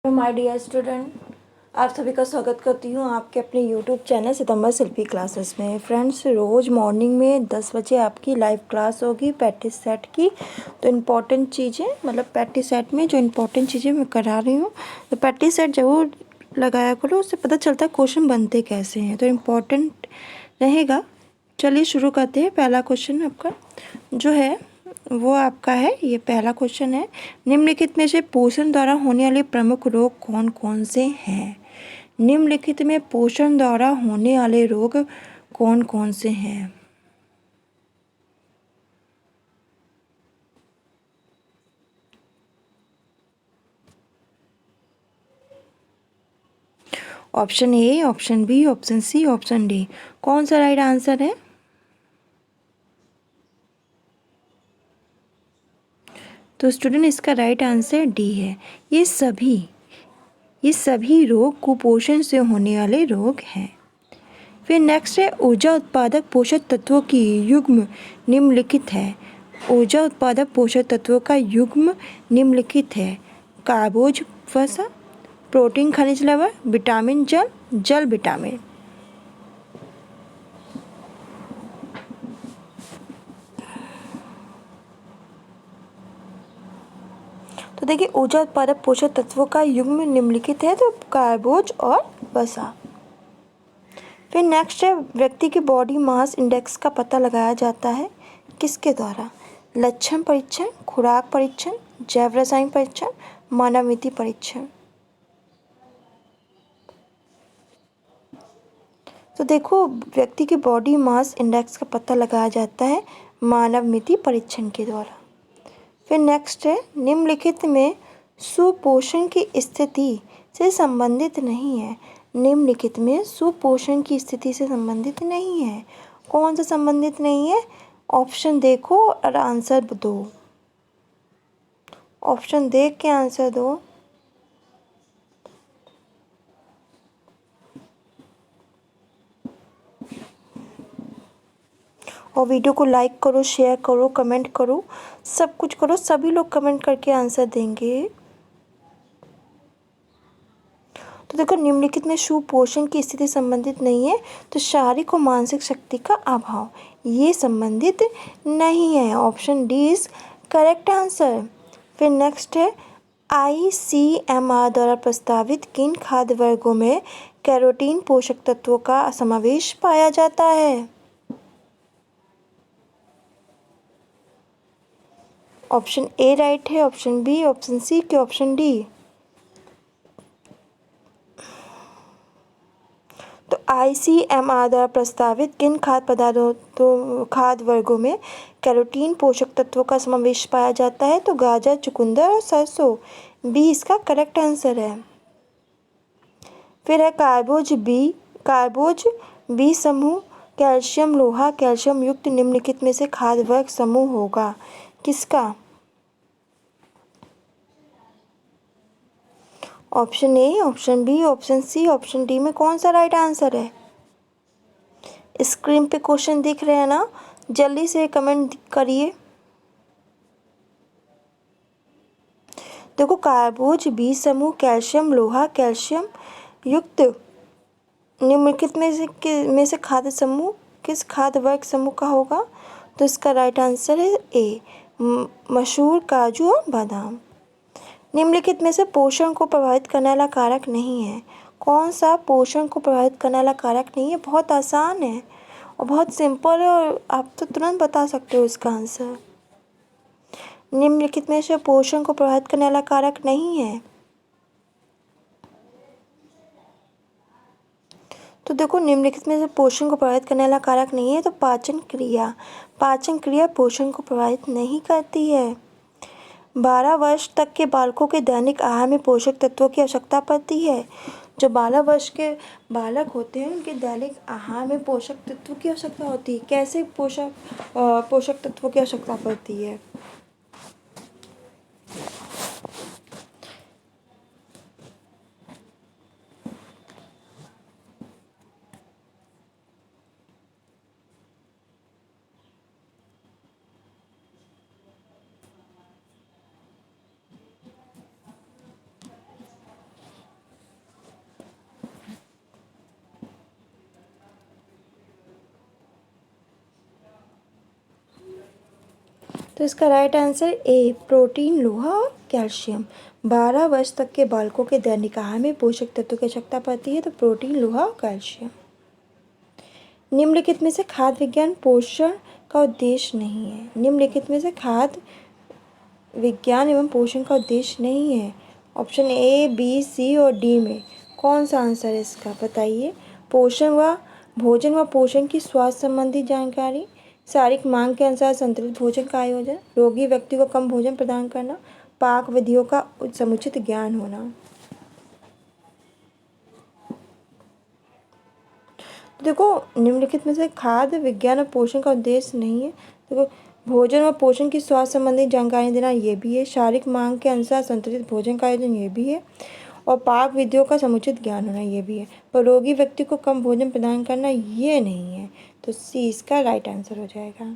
तो my dear student, आप सभी का स्वागत करती हूँ आपके अपने यूट्यूब चैनल सितंबर शिल्पी क्लासेस में। फ्रेंड्स, रोज़ मॉर्निंग में 10 बजे आपकी लाइव क्लास होगी प्रैक्टिस सेट की। तो इम्पॉर्टेंट चीज़ें, मतलब प्रैक्टिस सेट में जो इम्पॉर्टेंट चीज़ें मैं करा रही हूँ, तो प्रैक्टिस सेट ज़रूर लगाया करो, उससे पता चलता है क्वेश्चन बनते कैसे हैं, तो इम्पॉर्टेंट रहेगा। चलिए शुरू करते हैं। पहला क्वेश्चन आपका जो है वो आपका है, ये पहला क्वेश्चन है, निम्नलिखित में से पोषण द्वारा होने वाले प्रमुख रोग कौन कौन से हैं? निम्नलिखित में पोषण द्वारा होने वाले रोग कौन कौन से हैं? Option A, option B, option C, option D, कौन सा राइट आंसर है? तो स्टूडेंट, इसका राइट आंसर डी है। ये सभी रोग कुपोषण से होने वाले रोग हैं। फिर नेक्स्ट है, ऊर्जा उत्पादक पोषक तत्वों की युग्म निम्नलिखित है। ऊर्जा उत्पादक पोषक तत्वों का युग्म निम्नलिखित है। कार्बोज वसा, प्रोटीन खनिज लवण, विटामिन जल, जल विटामिन। तो देखिए, ऊर्जा उत्पादक पोषक तत्वों का युग्म निम्नलिखित है, तो कार्बोज और वसा। फिर नेक्स्ट है, व्यक्ति के बॉडी मास इंडेक्स का पता लगाया जाता है किसके द्वारा? लक्षण परीक्षण, खुराक परीक्षण, जैव रसायन परीक्षण, मानव मिति परीक्षण। तो देखो, व्यक्ति के बॉडी मास इंडेक्स का पता लगाया जाता है मानव मिति परीक्षण के द्वारा। फिर नेक्स्ट है, निम्नलिखित में सुपोषण की स्थिति से संबंधित नहीं है। निम्नलिखित में सुपोषण की स्थिति से संबंधित नहीं है। कौन सा संबंधित नहीं है? ऑप्शन देखो और आंसर दो। ऑप्शन देख के आंसर दो। और वीडियो को लाइक करो, शेयर करो, कमेंट करो, सब कुछ करो। सभी लोग कमेंट करके आंसर देंगे। तो देखो, निम्नलिखित में सुपोषण की स्थिति संबंधित नहीं है, तो शारीरिक और मानसिक शक्ति का अभाव, ये संबंधित नहीं है। Option D is correct answer. फिर नेक्स्ट है, ICMR द्वारा प्रस्तावित किन खाद्य वर्गों में कैरोटीन पोषक तत्वों का समावेश पाया जाता है? ऑप्शन ए राइट है, ऑप्शन बी, ऑप्शन सी के ऑप्शन डी? तो ICMR द्वारा प्रस्तावित किन खाद्य वर्गों में कैरोटीन पोषक तत्वों का समावेश पाया जाता है? तो गाजर, चुकंदर और सरसों, बी इसका करेक्ट आंसर है। फिर है कार्बोज बी समूह, कैल्शियम लोहा कैल्शियम युक्त निम्नलिखित में से खाद्य वर्ग समूह होगा किसका? Option A, option B, option C, option D में कौन सा राइट आंसर है? स्क्रीन पे क्वेश्चन दिख रहे हैं ना, जल्दी से कमेंट करिए। देखो, कार्बोज बी समूह कैल्शियम लोहा कैल्शियम युक्त निम्नलिखित में से खाद्य समूह किस खाद्य वर्ग समूह का होगा? तो इसका राइट आंसर है ए, मसूर, काजू और बादाम। निम्नलिखित में से पोषण को प्रभावित करने वाला कारक नहीं है। कौन सा पोषण को प्रभावित करने वाला कारक नहीं है? बहुत आसान है और बहुत सिंपल है, और आप तो तुरंत बता सकते हो इसका आंसर। निम्नलिखित में से पोषण को प्रभावित करने वाला कारक नहीं है। तो देखो, निम्नलिखित में से पोषण को प्रभावित करने वाला कारक नहीं है, तो पाचन क्रिया पोषण को प्रभावित नहीं करती है। 12 वर्ष तक के बालकों के दैनिक आहार में पोषक तत्वों की आवश्यकता पड़ती है। जो 12 वर्ष के बालक होते हैं, उनके दैनिक आहार में पोषक तत्वों की आवश्यकता होती है। कैसे पोषक तत्वों की आवश्यकता पड़ती है? तो इसका राइट आंसर ए, प्रोटीन, लोहा और कैल्शियम। 12 वर्ष तक के बालकों के दैनिक आहार में पोषक तत्वों की आवश्यकता पड़ती है, तो प्रोटीन, लोहा और कैल्शियम। निम्नलिखित में से खाद्य विज्ञान पोषण का उद्देश्य नहीं है। निम्नलिखित में से खाद्य विज्ञान एवं पोषण का उद्देश्य नहीं है। ऑप्शन ए, बी, सी और डी में कौन सा आंसर है इसका, बताइए। पोषण व भोजन व पोषण की स्वास्थ्य संबंधी जानकारी, शारीरिक मांग के अनुसार संतुलित भोजन का आयोजन, रोगी व्यक्ति को कम भोजन प्रदान करना, पाक विधियों का समुचित ज्ञान होना। देखो, निम्नलिखित में से खाद्य विज्ञान और पोषण का उद्देश्य नहीं है। देखो, भोजन और पोषण की स्वास्थ्य संबंधी जानकारी देना ये भी है, शारीरिक मांग के अनुसार संतुलित भोजन का आयोजन ये भी है, और पाक विधियों का समुचित ज्ञान होना ये भी है। पर रोगी व्यक्ति को कम भोजन प्रदान करना ये नहीं है, तो सी इसका राइट आंसर हो जाएगा।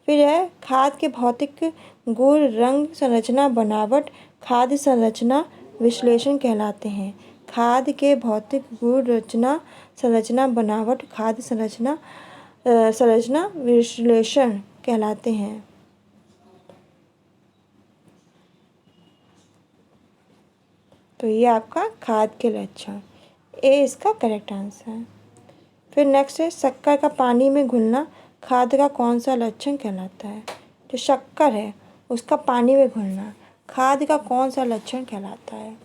फिर है खाद्य के भौतिक गुण, रंग, संरचना, बनावट खाद्य संरचना विश्लेषण कहलाते हैं। खाद्य के भौतिक गुण, रचना, संरचना, बनावट खाद्य संरचना विश्लेषण कहलाते हैं। तो ये आपका खाद्य के लक्षण, ए इसका करेक्ट आंसर है। फिर नेक्स्ट है शक्कर का पानी में घुलना खाद्य का कौन सा लक्षण कहलाता है। जो शक्कर है उसका पानी में घुलना खाद्य का कौन सा लक्षण कहलाता है।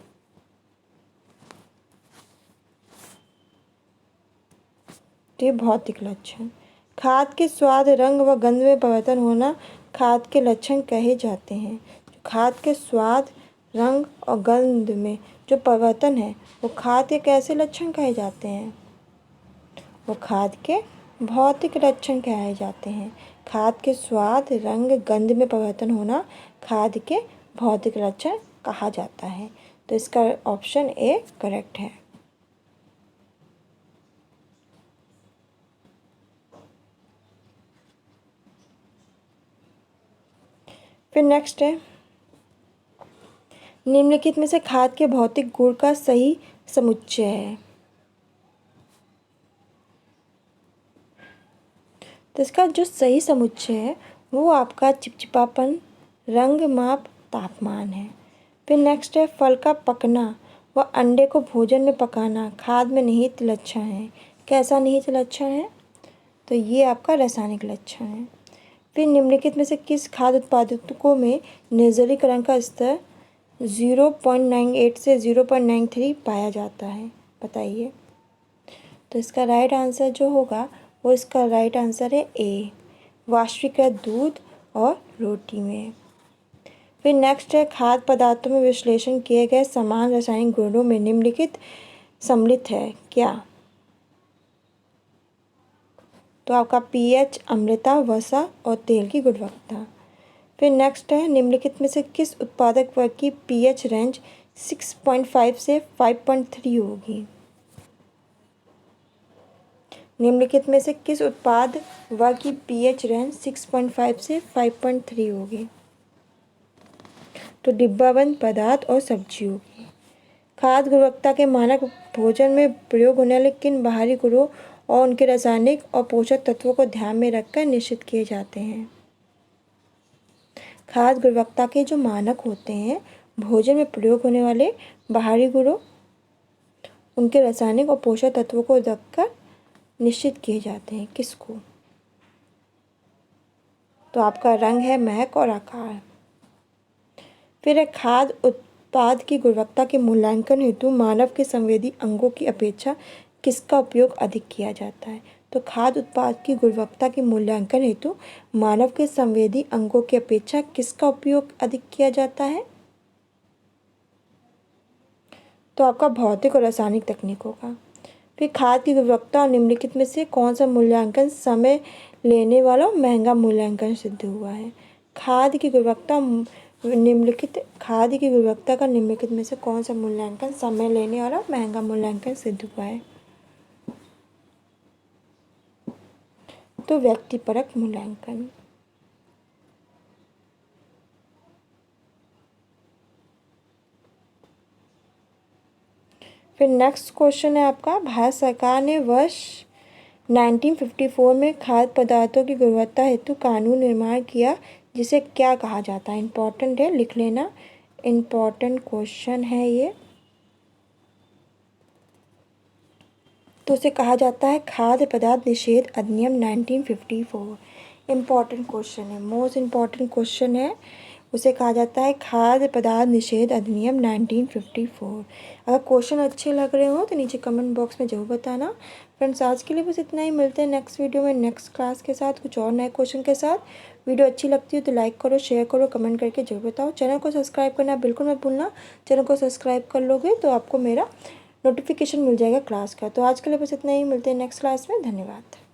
तो ये भौतिक लक्षण। खाद्य के स्वाद, रंग व गंध में परिवर्तन होना खाद्य के लक्षण कहे जाते हैं। खाद्य के स्वाद, रंग और गंध में जो परिवर्तन है वो खाद्य के कैसे लक्षण कहे जाते हैं, वो खाद्य के भौतिक लक्षण कहे जाते हैं। खाद्य के स्वाद, रंग, गंध में परिवर्तन होना खाद्य के भौतिक लक्षण कहा जाता है। तो इसका ऑप्शन ए करेक्ट है। फिर नेक्स्ट है निम्नलिखित में से खाद्य के भौतिक गुण का सही समुच्चय है। तो इसका जो सही समुच्चय है वो आपका चिपचिपापन, रंग, माप, तापमान है। फिर नेक्स्ट है फल का पकना व अंडे को भोजन में पकाना खाद्य में निहित लक्षण है। कैसा निहित लक्षण है, तो ये आपका रासायनिक लक्षण है। फिर निम्नलिखित में से किस खाद्य उत्पादकों में निर्जलीकरण का स्तर 0.98 से 0.93 पाया जाता है, बताइए। तो इसका राइट आंसर जो होगा वो इसका राइट आंसर है ए, वाष्पीकृत दूध और रोटी में। फिर नेक्स्ट है खाद्य पदार्थों में विश्लेषण किए गए समान रासायनिक गुणों में निम्नलिखित सम्मिलित है क्या। तो आपका पीएच, अम्लता, वसा और तेल की गुणवत्ता। फिर नेक्स्ट है निम्नलिखित में से किस उत्पादक वर्ग की पीएच रेंज 6.5 से 5.3 होगी। निम्नलिखित में से किस उत्पाद वर्ग की पीएच रेंज 6.5 से 5.3 होगी। तो डिब्बाबंद पदार्थ और सब्जी होगी। खाद्य गुणवत्ता के मानक भोजन में प्रयोग होने वाले किन बाहरी गुणों और उनके रासायनिक और पोषक तत्वों को ध्यान में रखकर निश्चित किए जाते हैं। खाद्य गुणवत्ता के जो मानक होते हैं भोजन में प्रयोग होने वाले बाहरी गुणों, उनके रासायनिक और पोषक तत्वों को रखकर निश्चित किए जाते हैं। किसको, तो आपका रंग है, महक और आकार। फिर है खाद्य उत्पाद की गुणवत्ता के मूल्यांकन हेतु मानव के संवेदी अंगों की अपेक्षा किसका उपयोग अधिक किया जाता है। तो खाद्य उत्पाद की गुणवत्ता के मूल्यांकन हेतु मानव के संवेदी अंगों की अपेक्षा किसका उपयोग अधिक किया जाता है। तो आपका भौतिक और रासायनिक तकनीकों का। फिर खाद्य की गुणवत्ता और निम्नलिखित में से कौन सा मूल्यांकन समय लेने वाला महंगा मूल्यांकन सिद्ध हुआ है। खाद्य की गुणवत्ता का निम्नलिखित में से कौन सा मूल्यांकन समय लेने वाला महंगा मूल्यांकन सिद्ध हुआ है। तो व्यक्तिपरक मूल्यांकन। फिर नेक्स्ट क्वेश्चन है आपका भारत सरकार ने वर्ष 1954 में खाद्य पदार्थों की गुणवत्ता हेतु कानून निर्माण किया जिसे क्या कहा जाता है? इम्पॉर्टेंट है, लिख लेना, इम्पॉर्टेंट क्वेश्चन है ये। तो उसे कहा जाता है खाद्य पदार्थ निषेध अधिनियम 1954। इम्पॉर्टेंट क्वेश्चन है, मोस्ट इम्पॉर्टेंट क्वेश्चन है, उसे कहा जाता है खाद्य पदार्थ निषेध अधिनियम 1954। अगर क्वेश्चन अच्छे लग रहे हो तो नीचे कमेंट बॉक्स में ज़रूर बताना। फ्रेंड्स आज के लिए बस इतना ही, मिलते हैं नेक्स्ट वीडियो में नेक्स्ट क्लास के साथ कुछ और नए क्वेश्चन के साथ। वीडियो अच्छी लगती है तो लाइक करो, शेयर करो, कमेंट करके जरूर बताओ। चैनल को सब्सक्राइब करना बिल्कुल मत भूलना। चैनल को सब्सक्राइब कर लोगे तो आपको मेरा नोटिफिकेशन मिल जाएगा क्लास का। तो आज के लिए बस इतना ही, मिलते हैं नेक्स्ट क्लास में। धन्यवाद।